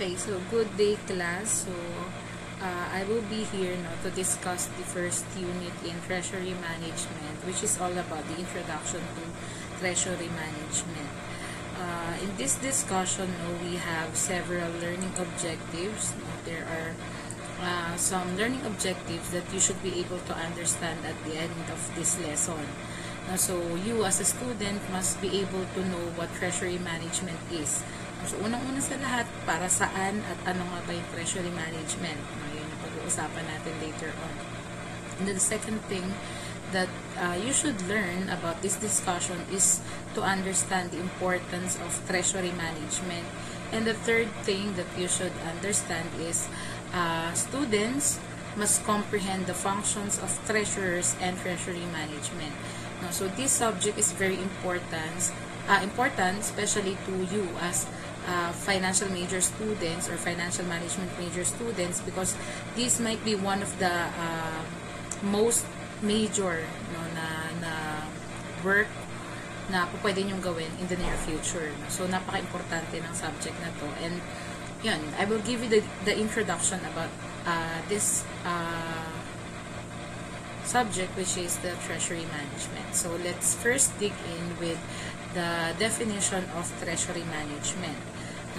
Okay, so good day class. So I will be here now to discuss the first unit in Treasury Management, which is all about the introduction to Treasury Management. In this discussion, we have several learning objectives. There are some learning objectives that you should be able to understand at the end of this lesson. So you as a student must be able to know what Treasury Management is. So, unang-una sa lahat, para saan at ano nga ba yung treasury management? Yun yung pag-uusapan natin later on. And then the second thing that you should learn about this discussion is to understand the importance of treasury management. And the third thing that you should understand is students must comprehend the functions of treasurers and treasury management. So, this subject is very important, especially to you as financial major students or financial management major students, because this might be one of the most major na work na pwede nyong gawin in the near future. So, napaka-importante ng subject na to. And, yun, I will give you the introduction about this subject, which is the treasury management. So, let's first dig in with the definition of treasury management.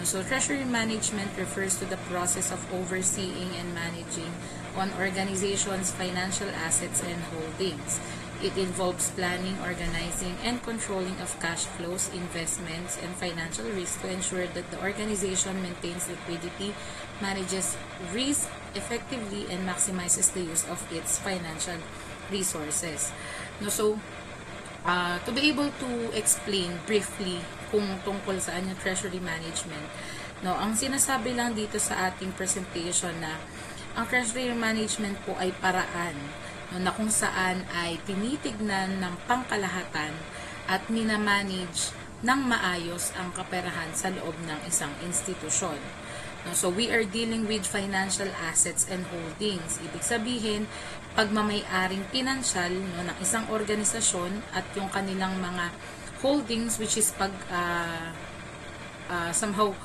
So, treasury management refers to the process of overseeing and managing an organization's financial assets and holdings. It involves planning, organizing, and controlling of cash flows, investments, and financial risk to ensure that the organization maintains liquidity, manages risk effectively, and maximizes the use of its financial resources. So, to be able to explain briefly kung tungkol saan yung treasury management, ang sinasabi lang dito sa ating presentation na ang treasury management po ay paraan na kung saan ay tinitignan ng pangkalahatan at minamanage ng maayos ang kaperahan sa loob ng isang institusyon. So, we are dealing with financial assets and holdings. Ibig sabihin, pagmamay-aring pinansyal ng isang organisasyon at yung kanilang mga holdings, which is somehow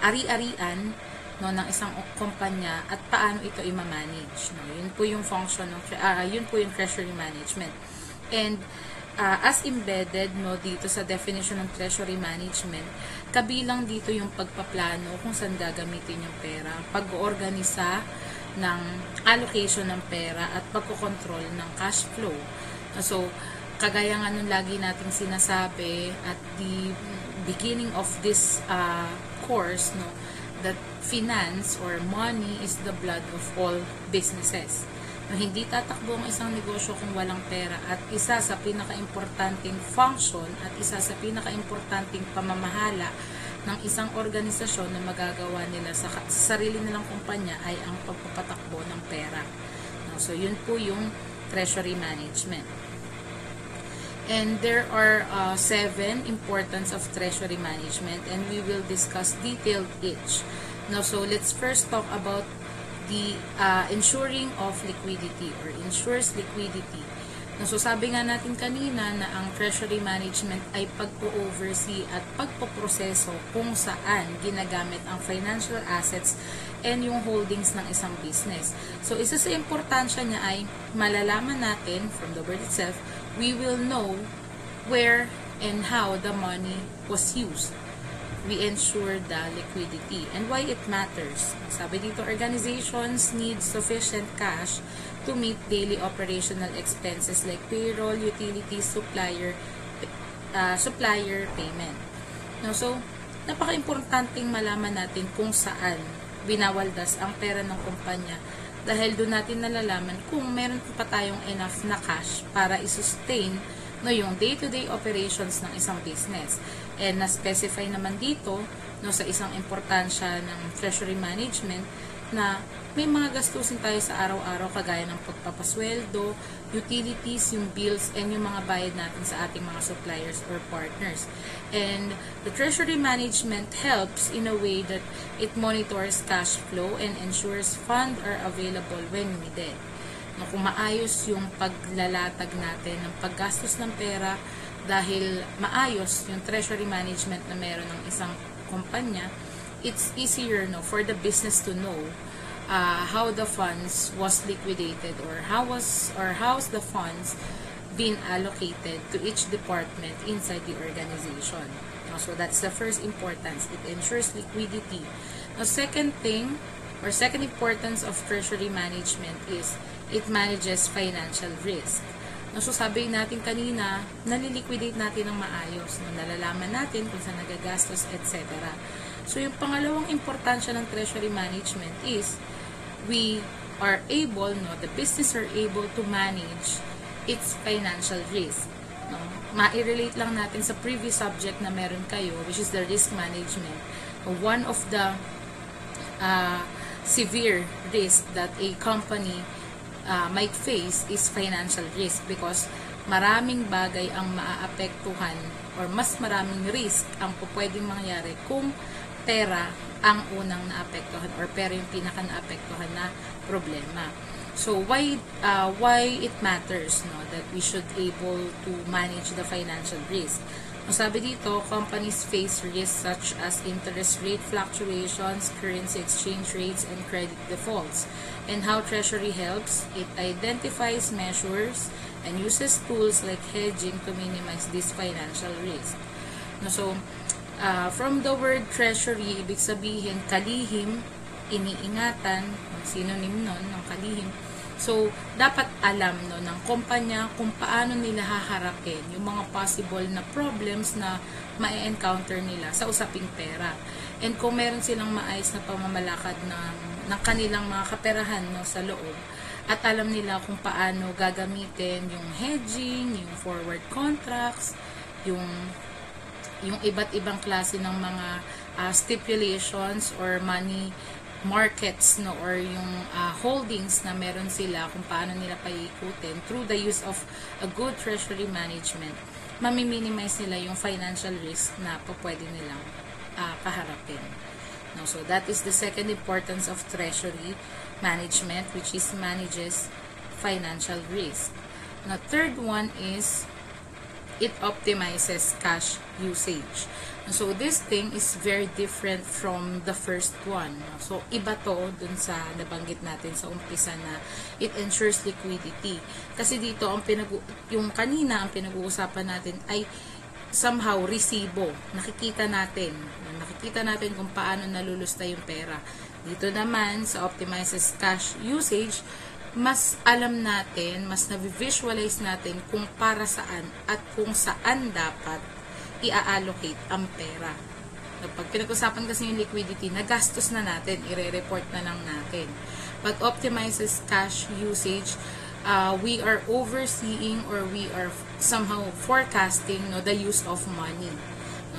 ari-arian ng isang kumpanya at paano ito i-manage. Yun po yung function ng yun po yung treasury management. And as embedded dito sa definition ng treasury management, kabilang dito yung pagpaplano kung saan gagamitin yung pera, pag-organisa ng allocation ng pera at pagkokontrol ng cash flow. So, kagaya nga nung lagi nating sinasabi at the beginning of this course, that finance or money is the blood of all businesses. Hindi tatakbo ang isang negosyo kung walang pera, at isa sa pinaka-importanting function at isa sa pinaka-importanting pamamahala ng isang organisasyon na magagawa nila sa sarili nilang kumpanya ay ang pagpapatakbo ng pera. So, yun po yung treasury management. And there are 7 importance of treasury management, and we will discuss detailed each. So, let's first talk about the ensuring of liquidity or ensures liquidity. So, sabi nga natin kanina na ang treasury management ay pag-oversee at pagpoproseso kung saan ginagamit ang financial assets and yung holdings ng isang business. So, isa sa importansya niya ay malalaman natin from the word itself, we will know where and how the money was used. We ensure the liquidity and why it matters. Sabi dito, organizations need sufficient cash to meet daily operational expenses like payroll, utilities, supplier payment. So, napaka-importanting malaman natin kung saan binawaldas ang pera ng kumpanya, dahil doon natin nalalaman kung meron pa tayong enough na cash para i-sustain yung day-to-day operations ng isang business. And na-specify naman dito sa isang importansya ng treasury management na may mga gastusin tayo sa araw-araw kagaya ng pagpapasweldo, utilities, yung bills, and yung mga bayad natin sa ating mga suppliers or partners. And the treasury management helps in a way that it monitors cash flow and ensures funds are available when needed. Kung maayos yung paglalatag natin ng paggastos ng pera, dahil maayos yung treasury management na meron ng isang kumpanya, it's easier no for the business to know how the funds was liquidated, or how's the funds being allocated to each department inside the organization. So that's the first importance. It ensures liquidity. Now, second importance of treasury management is it manages financial risk. So sabi natin kanina, naliliquidate natin ng maayos. Nalalaman natin kung saan nagagastos, etc. So yung pangalawang importansya ng treasury management is we are able, the business are able to manage its financial risk. Ma-relate lang natin sa previous subject na meron kayo, which is the risk management. One of the severe risk that a company might face is financial risk, because maraming bagay ang maaapektuhan or mas maraming risk ang pwedeng mangyari kung pera ang unang naapektuhan or pera yung pinaka naapektuhan na problema. So why it matters that we should able to manage the financial risk? Sabi dito, companies face risks such as interest rate fluctuations, currency exchange rates, and credit defaults. And how Treasury helps, it identifies measures and uses tools like hedging to minimize this financial risk. So, from the word treasury, ibig sabihin, kalihim, iniingatan, synonym nun, ng kalihim. So, dapat alam ng kumpanya kung paano nila haharapin yung mga possible na problems na ma-encounter nila sa usaping pera. And kung meron silang maayos na pamamalakad ng kanilang mga kaperahan sa loob, at alam nila kung paano gagamitin yung hedging, yung forward contracts, yung iba't ibang klase ng mga stipulations or money markets or yung holdings na meron sila, kung paano nila paikutin through the use of a good treasury management, mami-minimize nila yung financial risk na pwede nilang kaharapin. So that is the second importance of treasury management, which is manages financial risk. Now, third one is it optimizes cash usage. So, this thing is very different from the first one. So, iba to dun sa nabanggit natin sa umpisa na it ensures liquidity. Kasi dito, yung kanina, ang pinag-uusapan natin ay somehow resibo. Nakikita natin kung paano nalulusta yung pera. Dito naman, sa optimizes cash usage, mas alam natin, mas na-visualize natin kung para saan at kung saan dapat i-allocate ang pera. Pag pinag-usapan kasi yung liquidity, nagastos na natin, i-report na lang natin. Pag optimizes cash usage, we are overseeing or we are somehow forecasting the use of money.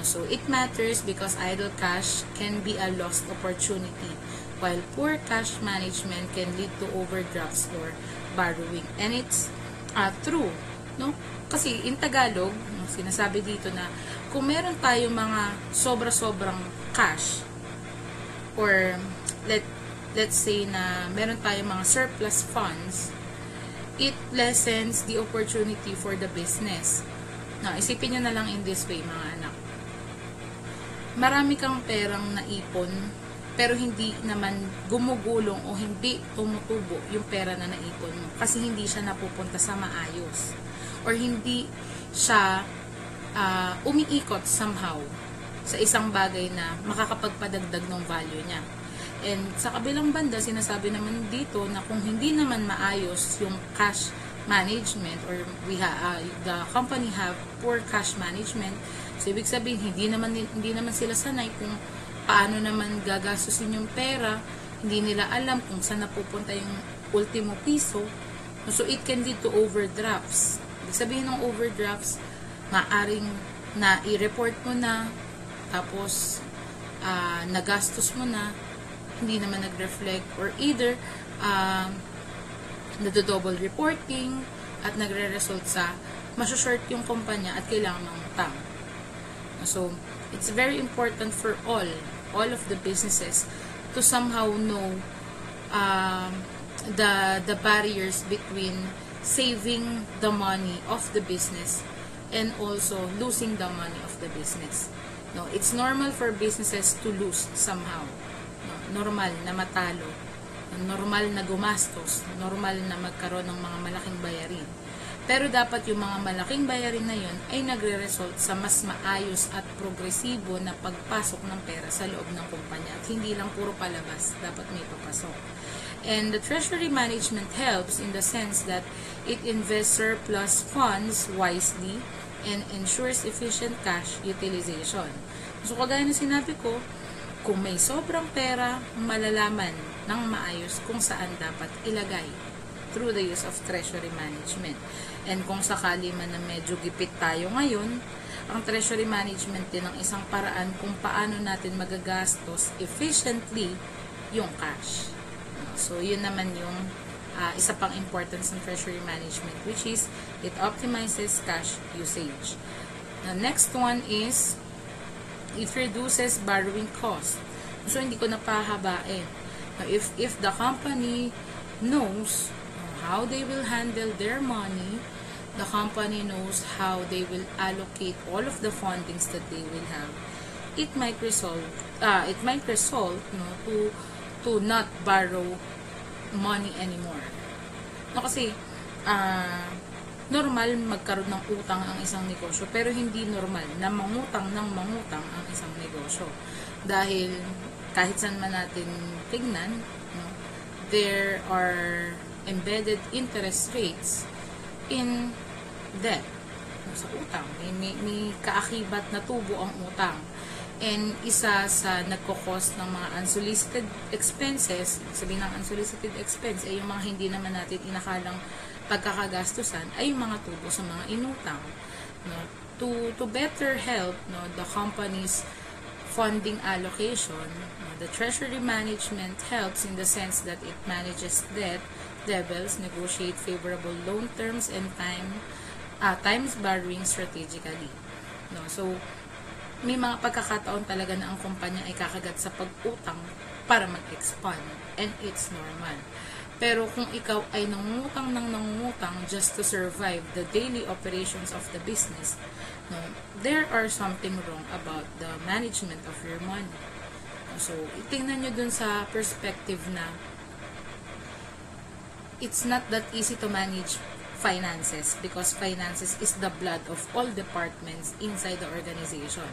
So it matters because idle cash can be a lost opportunity, while poor cash management can lead to overdrafts or borrowing. And it's true, Kasi in Tagalog, sinasabi dito na kung meron tayong mga sobra-sobrang cash, or let's say na meron tayong mga surplus funds, it lessens the opportunity for the business. Isipin nyo na lang in this way, mga anak. Marami kang perang naipon, pero hindi naman gumugulong o hindi tumutubo yung pera na naipon mo kasi hindi siya napupunta sa maayos or hindi siya umiikot somehow sa isang bagay na makakapagpadagdag ng value niya. And sa kabilang banda, sinasabi naman dito na kung hindi naman maayos yung cash management or the company have poor cash management, so ibig sabihin hindi naman sila sanay kung paano naman gagastusin yung pera, hindi nila alam kung saan napupunta yung ultimo piso, so it can lead to overdrafts. Ibig sabihin ng overdrafts, maaring na i-report mo na, tapos nagastos mo na, hindi naman nag-reflect, or either nado-double reporting at nagre-result sa masusort yung kumpanya at kailangan ng utang. So, it's very important for all of the businesses to somehow know the barriers between saving the money of the business and also losing the money of the business. No, it's normal for businesses to lose somehow. No, normal na matalo, normal na gumastos, normal na magkaroon ng mga malaking bayarin. Pero dapat yung mga malaking bayarin na yun ay nagre-result sa mas maayos at progresibo na pagpasok ng pera sa loob ng kumpanya. At hindi lang puro palabas, dapat may papasok. And the treasury management helps in the sense that it invests surplus funds wisely and ensures efficient cash utilization. So kagaya na sinabi ko, kung may sobrang pera, malalaman ng maayos kung saan dapat ilagay through the use of treasury management. And kung sakali man na medyo gipit tayo ngayon, ang treasury management din ang isang paraan kung paano natin magagastos efficiently yung cash. So, yun naman yung isa pang importance ng treasury management, which is it optimizes cash usage. The next one is it reduces borrowing cost. So, hindi ko napahabain. Now, if the company knows how they will handle their money, the company knows how they will allocate all of the fundings that they will have, it might result to not borrow money anymore. No, kasi normal magkaroon ng utang ang isang negosyo, pero hindi normal na mangutang ang isang negosyo. Dahil kahit saan man natin tignan, no, there are embedded interest rates in debt. No, sa utang, may kaakibat na tubo ang utang. And isa sa nagkukos ng mga unsolicited expenses, sabihin ng unsolicited expense, ay yung mga hindi naman natin inakalang pagkakagastusan, ay yung mga tubo sa mga inutang. No? To better help, no, the company's funding allocation, no, the treasury management helps in the sense that it manages debt levels, negotiate favorable loan terms, and times borrowing strategically. No? So, may mga pagkakataon talaga na ang kumpanya ay kakagat sa pag-utang para mag-expand. And it's normal. Pero kung ikaw ay nangungutang just to survive the daily operations of the business, no, there are something wrong about the management of your money. So, itingnan nyo dun sa perspective na it's not that easy to manage finances because finances is the blood of all departments inside the organization.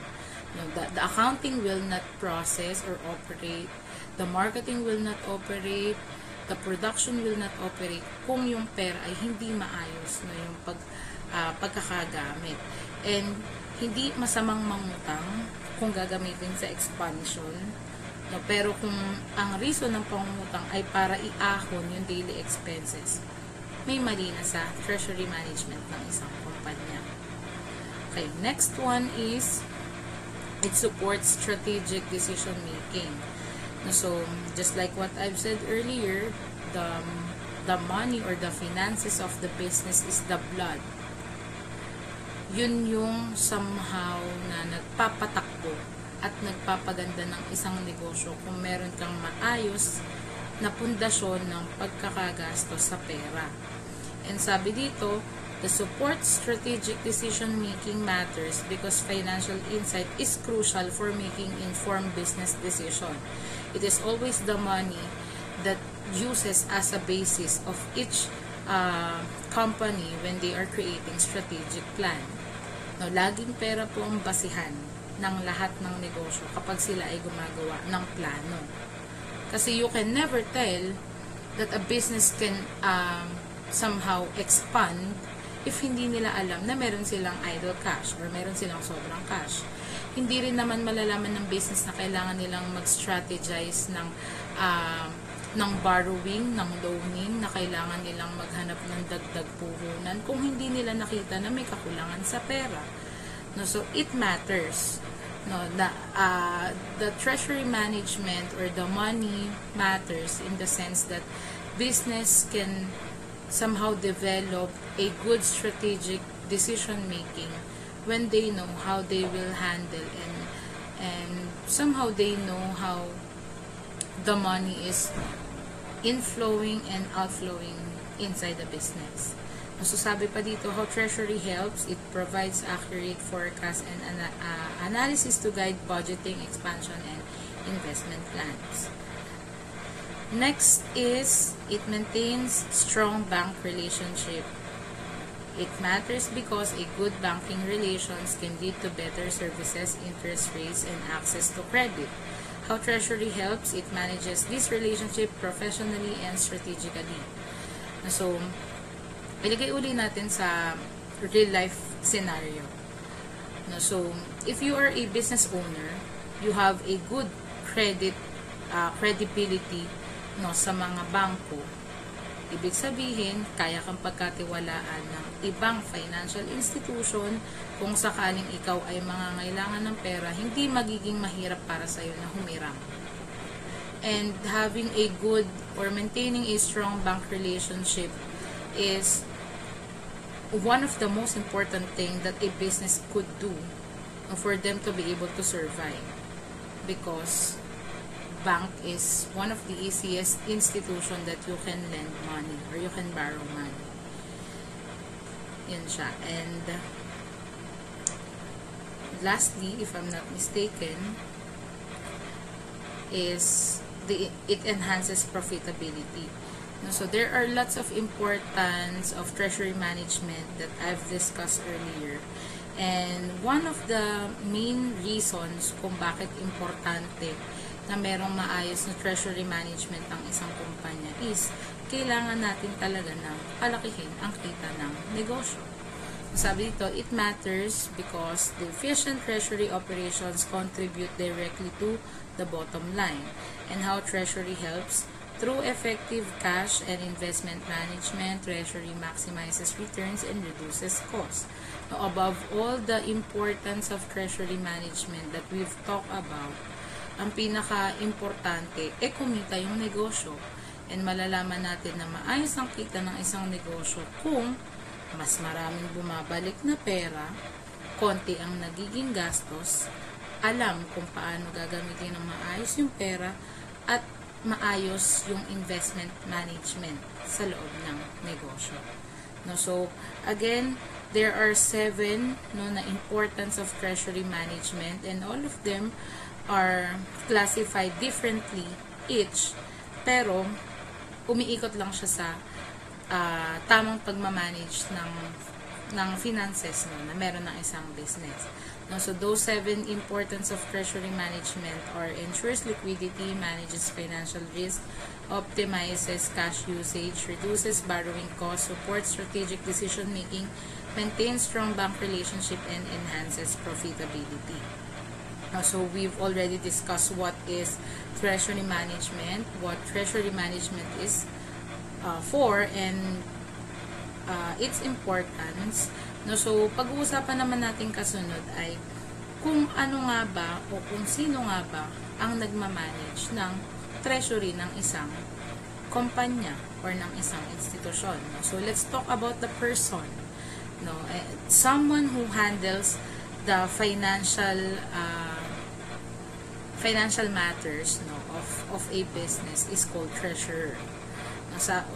No, the accounting will not process or operate, the marketing will not operate, the production will not operate kung yung pera ay hindi maayos, no, yung pagkakagamit. And hindi masamang mangutang kung gagamitin sa expansion, no, pero kung ang reason ng pangungutang ay para iahon yung daily expenses, may mali na sa treasury management ng isang kumpanya. Okay, next one is it supports strategic decision making. So, just like what I've said earlier, the money or the finances of the business is the blood. Yun yung somehow na nagpapatakbo at nagpapaganda ng isang negosyo kung meron kang maayos na pundasyon ng pagkakagastos sa pera. And sabi dito, the support strategic decision-making matters because financial insight is crucial for making informed business decision. It is always the money that uses as a basis of each company when they are creating strategic plan. No, laging pera po ang basihan ng lahat ng negosyo kapag sila ay gumagawa ng plano. Kasi you can never tell that a business can somehow expand if hindi nila alam na meron silang idle cash or meron silang sobrang cash. Hindi rin naman malalaman ng business na kailangan nilang mag-strategize ng borrowing, ng loaning, na kailangan nilang maghanap ng dagdag puhunan kung hindi nila nakita na may kakulangan sa pera. No, so it matters. No, the treasury management or the money matters in the sense that business can somehow develop a good strategic decision making when they know how they will handle and somehow they know how the money is inflowing and outflowing inside the business. So sabi pa dito, how treasury helps, it provides accurate forecast and analysis to guide budgeting, expansion, and investment plans. Next is, it maintains strong bank relationship. It matters because a good banking relations can lead to better services, interest rates, and access to credit. How treasury helps, it manages this relationship professionally and strategically. So, ilagay uli natin sa real life scenario. So, if you are a business owner, you have a good credibility sa mga bangko. Ibig sabihin, kaya kang pagkatiwalaan ng ibang financial institution kung sakaling ikaw ay mangangailangan ng pera, hindi magiging mahirap para sa iyo na humiram. And having a good or maintaining a strong bank relationship is one of the most important thing that a business could do for them to be able to survive, because bank is one of the easiest institution that you can lend money or you can borrow money. Yan siya. And lastly, if I'm not mistaken, is it enhances profitability. So there are lots of importance of treasury management that I've discussed earlier. And one of the main reasons kung bakit importante na merong maayos na treasury management ang isang kumpanya is kailangan natin talaga na palakihin ang kita ng negosyo. Sabi dito, it matters because the efficient treasury operations contribute directly to the bottom line. And how treasury helps? Through effective cash and investment management, treasury maximizes returns and reduces costs. Now, above all the importance of treasury management that we've talked about, ang pinaka-importante kumita yung negosyo. And malalaman natin na maayos ang kita ng isang negosyo kung mas maraming bumabalik na pera, konti ang nagiging gastos, alam kung paano gagamitin ng maayos yung pera, at maayos yung investment management sa loob ng negosyo. So, again, there are 7 na importance of treasury management, and all of them are classified differently each, pero umiikot lang siya sa tamang pagmamanage ng finances na meron ng isang business. So those 7 importance of treasury management are: ensures liquidity, manages financial risk, optimizes cash usage, reduces borrowing costs, supports strategic decision making, maintains strong bank relationship, and enhances profitability. So we've already discussed what is treasury management, what treasury management is for, and its importance. So pag-uusapan naman natin kasunod ay kung ano nga ba o kung sino nga ba ang nagmamanage ng treasury ng isang kumpanya or ng isang institusyon. So let's talk about the person. Someone who handles the financial matters of a business is called treasurer.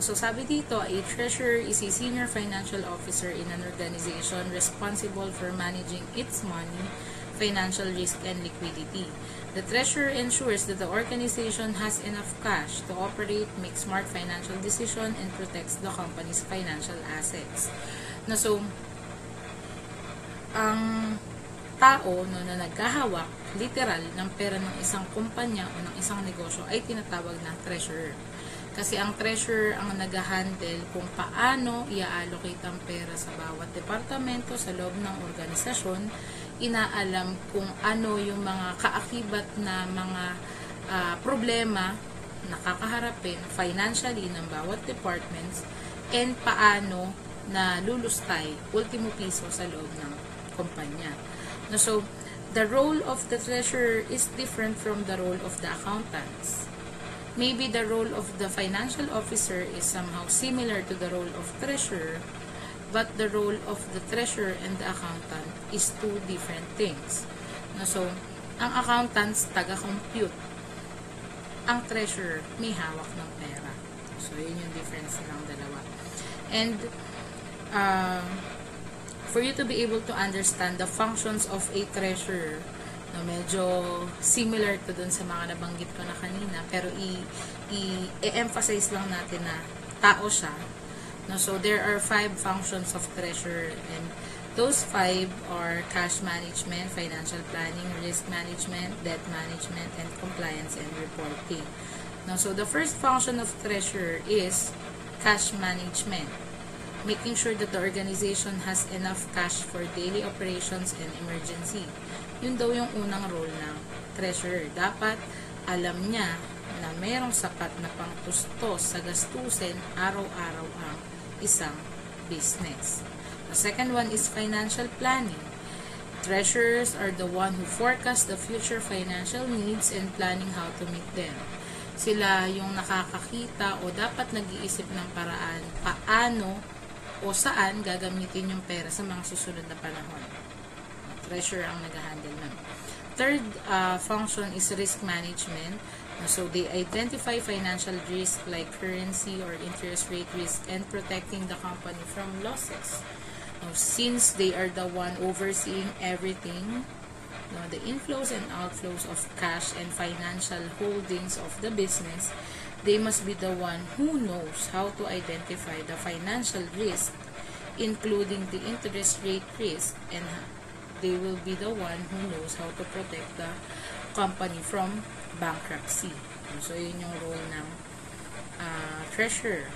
So sabi dito, a treasurer is a senior financial officer in an organization responsible for managing its money, financial risk, and liquidity. The treasurer ensures that the organization has enough cash to operate, make smart financial decisions, and protects the company's financial assets. So, ang tao na naghahawak literal ng pera ng isang kumpanya o ng isang negosyo ay tinatawag na treasurer. Kasi ang treasurer ang nag-handle kung paano i-allocate ang pera sa bawat departamento sa loob ng organisasyon, inaalam kung ano yung mga kaakibat na mga problema na kakaharapin financially ng bawat departments, and paano na lulustay ultimo piso sa loob ng kumpanya. So, the role of the treasurer is different from the role of the accountants. Maybe the role of the financial officer is somehow similar to the role of treasurer, but the role of the treasurer and the accountant is 2 different things. So, ang accountants taga-compute. Ang treasurer may hawak ng pera. So, yun yung difference ng dalawa. And for you to be able to understand the functions of a treasurer, no, medyo similar to dun sa mga nabanggit ko na kanina, pero i-emphasize lang natin na tao siya. No, so there are 5 functions of treasurer, and those 5 are cash management, financial planning, risk management, debt management, and compliance and reporting. No, so the first function of treasurer is cash management, making sure that the organization has enough cash for daily operations and emergency. Yun daw yung unang role ng treasurer. Dapat alam niya na merong sapat na pangtustos sa gastusin araw-araw ang isang business. The second one is financial planning. Treasurers are the one who forecast the future financial needs and planning how to meet them. Sila yung nakakakita o dapat nag-iisip ng paraan paano o saan gagamitin yung pera sa mga susunod na panahon. Treasurer ang nag-handle nun. Third function is risk management. So they identify financial risk like currency or interest rate risk and protecting the company from losses. Since they are the one overseeing everything, the inflows and outflows of cash and financial holdings of the business, they must be the one who knows how to identify the financial risk, including the interest rate risk, and they will be the one who knows how to protect the company from bankruptcy. So, yun yung role ng treasurer.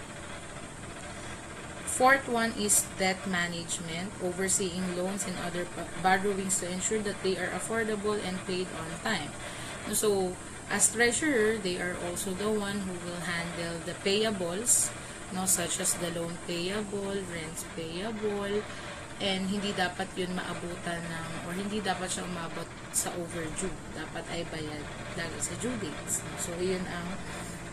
Fourth one is debt management, overseeing loans and other borrowings to ensure that they are affordable and paid on time. So, as treasurer, they are also the one who will handle the payables, such as the loan payable, rents payable, and hindi dapat yun maabutan ng, or hindi dapat siya umabot sa overdue. Dapat ay bayad lagi sa due dates. So, yun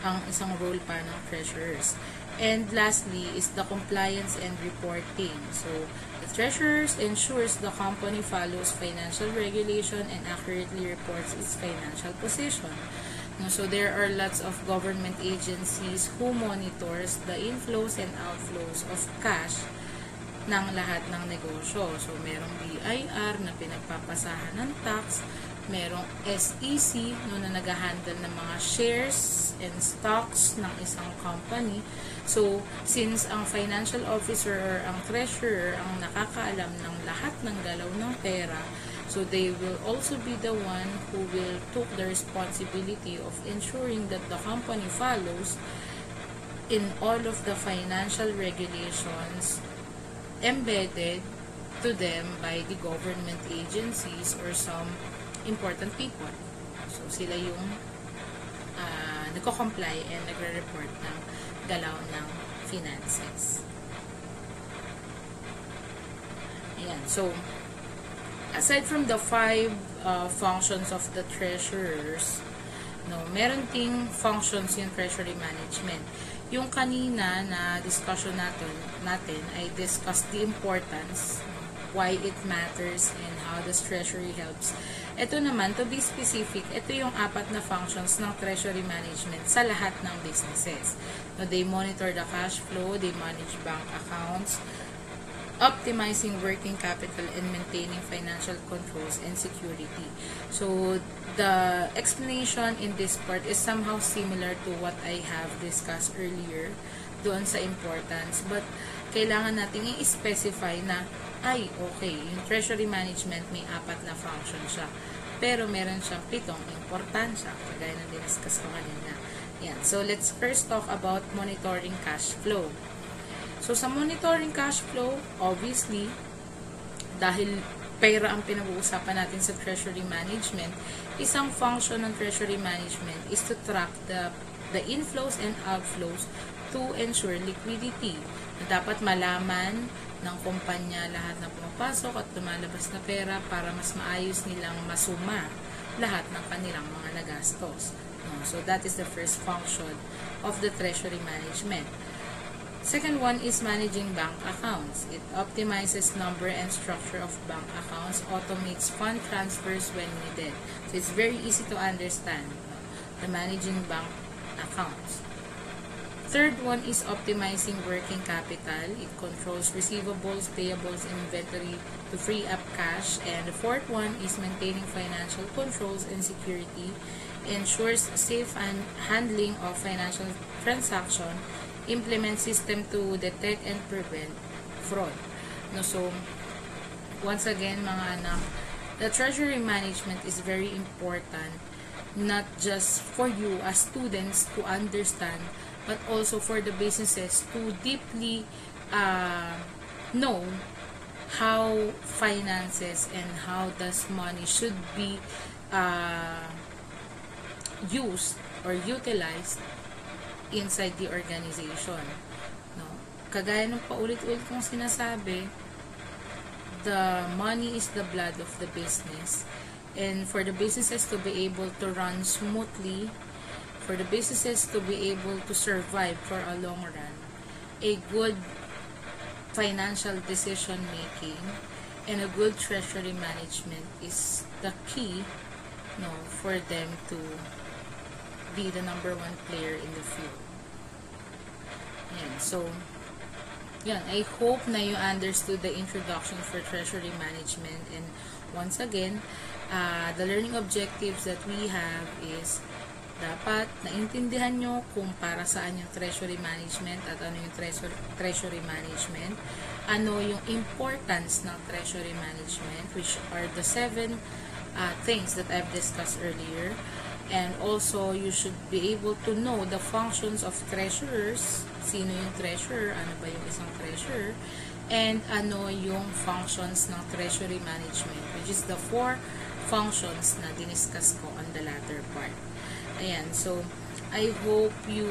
ang isang role pa ng treasurers. And lastly is the compliance and reporting. So, the treasurers ensures the company follows financial regulation and accurately reports its financial position. So, there are lots of government agencies who monitors the inflows and outflows of cash ng lahat ng negosyo. So, merong BIR na pinagpapasahan ng tax, merong SEC na nag-handle ng mga shares and stocks ng isang company. So, since ang financial officer or ang treasurer ang nakakaalam ng lahat ng galaw ng pera, so they will also be the one who will take the responsibility of ensuring that the company follows in all of the financial regulations embedded to them by the government agencies or some important people. So, sila yung nagko-comply and nagre-report ng galaw ng finances. Ayan. So, aside from the 5 functions of the treasurers, meron ting functions yung treasury management. Yung kanina na discussion natin ay discuss the importance, why it matters, and how the treasury helps. Ito naman, to be specific, ito yung 4 na functions ng treasury management sa lahat ng businesses. They monitor the cash flow, they manage bank accounts, optimizing working capital, and maintaining financial controls and security. So, the explanation in this part is somehow similar to what I have discussed earlier doon sa importance. But, kailangan natin i-specify na, okay, yung treasury management may 4 na function siya. Pero, meron siyang 7 importansya, kagaya ng diniscuss ko kanina. Yan. So, let's first talk about monitoring cash flow. So, sa monitoring cash flow, obviously, dahil pera ang pinag-uusapan natin sa treasury management, isang function ng treasury management is to track the inflows and outflows to ensure liquidity. Dapat malaman ng kumpanya lahat na pumapasok at lumalabas na pera para mas maayos nilang masuma lahat ng kanilang mga nagastos. So, that is the first function of the treasury management. Second one is managing bank accounts. It optimizes number and structure of bank accounts, automates fund transfers when needed. So, it's very easy to understand the managing bank accounts. third one is optimizing working capital. It controls receivables, payables, and inventory to free up cash. And the fourth one is maintaining financial controls and security. Ensures safe and handling of financial transaction. Implement system to detect and prevent fraud. No, so, once again, mga anak, the treasury management is very important, not just for you as students to understand, but also for the businesses to deeply know how finances and how does money should be used or utilized inside the organization. No? Kagaya ng paulit-ulit kong sinasabi, the money is the blood of the business. And for the businesses to be able to run smoothly, for the businesses to be able to survive for a long run, a good financial decision making and a good treasury management is the key, no, for them to be the number one player in the field. Yan. So, yan. I hope na you understood the introduction for treasury management. And once again, the learning objectives that we have is dapat naintindihan nyo kung para saan yung treasury management at ano yung treasury management, ano yung importance ng treasury management, which are the 7 things that I've discussed earlier. And also, you should be able to know the functions of treasurers. Sino yung treasurer? Ano ba yung isang treasurer? And ano yung functions ng treasury management, which is the 4 functions na diniscuss ko on the latter part. Ayan, so I hope you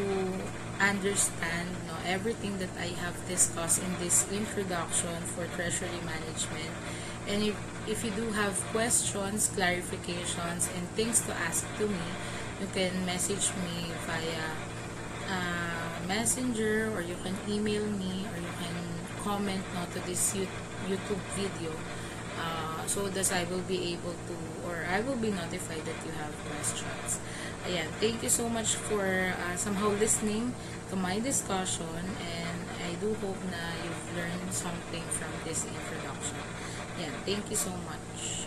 understand, no, everything that I have discussed in this introduction for treasury management. And if you do have questions, clarifications, and things to ask to me, you can message me via Messenger, or you can email me, or you can comment to this YouTube video, so that I will be able to, or I will be notified that you have questions. Ayan, thank you so much for somehow listening to my discussion, and I do hope na you've learned something from this introduction. Yeah, thank you so much.